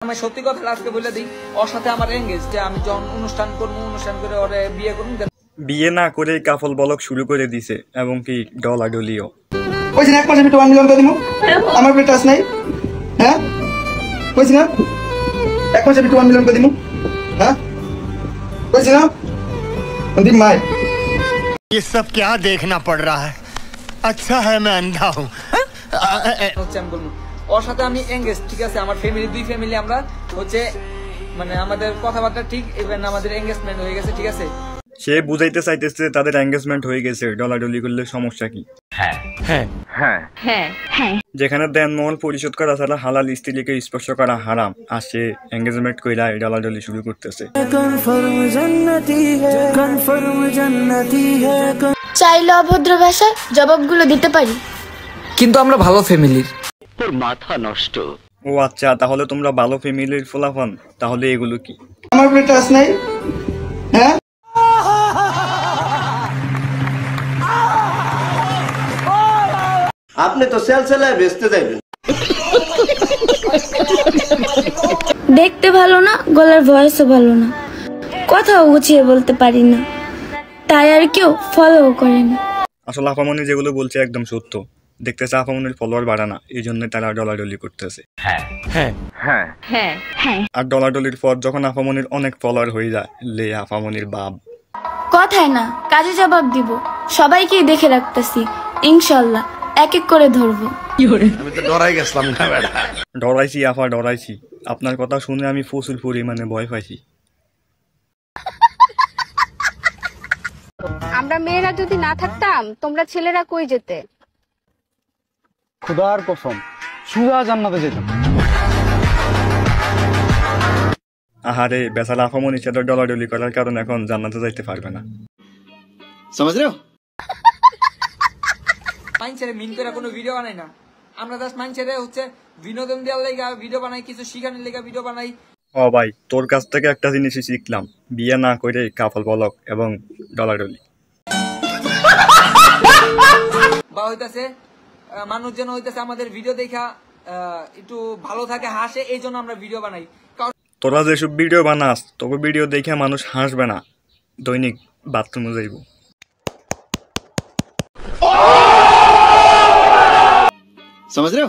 আমি সত্যি কথা আজকে বলে দিই, ওর সাথে আমার এঙ্গেজ, যে আমি যখন অনুষ্ঠান করবো, অনুষ্ঠান করে ওরে বিয়ে করবো। বিয়ে না করে কাফল বলক শুরু করে দিছে এবং কি ডলাডলিও। কইছি না এক মাসে 1 মিলিয়ন করে দিমু, আমার পেটে টাচ নাই। হ্যাঁ কইছি না এক মাসে 1 মিলিয়ন করে দিমু। হ্যাঁ কইছি না দিম মাই। ये सब क्या देखना पड़ रहा है? अच्छा है मैं अंधा हूँ। হচ্ছে আমি বলবো ওর সাথে আমি এঙ্গেজ, ঠিক আছে। আমার ফ্যামিলি, 2 ফ্যামিলি আমরা হচ্ছে মানে আমাদের কথাবার্তা ঠিক, ইভেন আমাদের এঙ্গেজমেন্ট হয়ে গেছে, ঠিক আছে। সে বুঝাইতে চাইতেছে তাদের এঙ্গেজমেন্ট হয়ে গেছে, ডলাডলি করলে সমস্যা কি? যেখানে দেনমহল পরিশোধ করা ছাড়া হালাল স্ত্রীকে স্পর্শ করা হারাম, আর সে এঙ্গেজমেন্ট কইরা ডলাডলি শুরু করতেছে। চাইলে অভদ্র ভাষায় জবাবগুলো দিতে পারি, কিন্তু আমরা ভালো ফ্যামিলির। তোর মাথা নষ্ট। ও আচ্ছা, তাহলে তোমরা ভালো ফ্যামিলির ফলাফল। তাহলে এগুলো কি? আমার পেটে টাচ নাই। হ্যাঁ আপনি তো সেলসেলায় বেচতে যাবেন। দেখতে ভালো না, গলার ভয়েসও ভালো না, কথাও গুছিয়ে বলতে পারি না, তাই আর কেউ ফলো করে না। আসলে আপামনি যেগুলো বলছে একদম সত্য। দেখতেছে আপামনির ফলোয়ার বাড়া না, এই জন্য তারা ডলাডলি করতেছে। আর ডলাডলির পর যখন আপামনির অনেক ফলোয়ার হয়ে যায়, লে আপামনির বাপ। কথায় না কাজে জবাব দিব, সবাইকেই দেখে রাখতেছি, ইনশাল্লাহ এক এক করে ধরবো। আমি তো ডরাই গেছিলাম না বেটা। ডরাইছি আফা, ডরাইছি। আপনার কথা শুনে আমি প্রচুর পরিমাণে ভয় পাইছি। আমরা মেয়েরা যদি না থাকতাম, তোমরা ছেলেরা কই যেতে? খুদার কসম, সুজা জান্নাতে যেতাম। আহারে বেচারা আফামনির সাথে ডলাডলি করার কারণে এখন জান্নাতে যাইতে পারবে না। সমাজ রে মাইন্ডসেটে মিন করে কোনো ভিডিও বানাই না আমরা, জাস্ট মাইন্ডসেটে হচ্ছে বিনোদন দেওয়ার লেগা ভিডিও বানাই, কিছু শিখানোর লেগা ভিডিও বানাই। ও ভাই, তোর কাছ থেকে একটা জিনিসই শিখলাম, বিয়ে না করে কাফল বলক এবং ডলাডলি। বা হইতাছে মানুষজন হইতাছে আমাদের ভিডিও দেখা একটু ভালো থাকে, হাসে, এই জন্য আমরা ভিডিও বানাই। তোরা যেসব ভিডিও বানাস, তবে ভিডিও দেখে মানুষ হাসবে না, দৈনিক বাথরুমে যাইব। সমাজ রে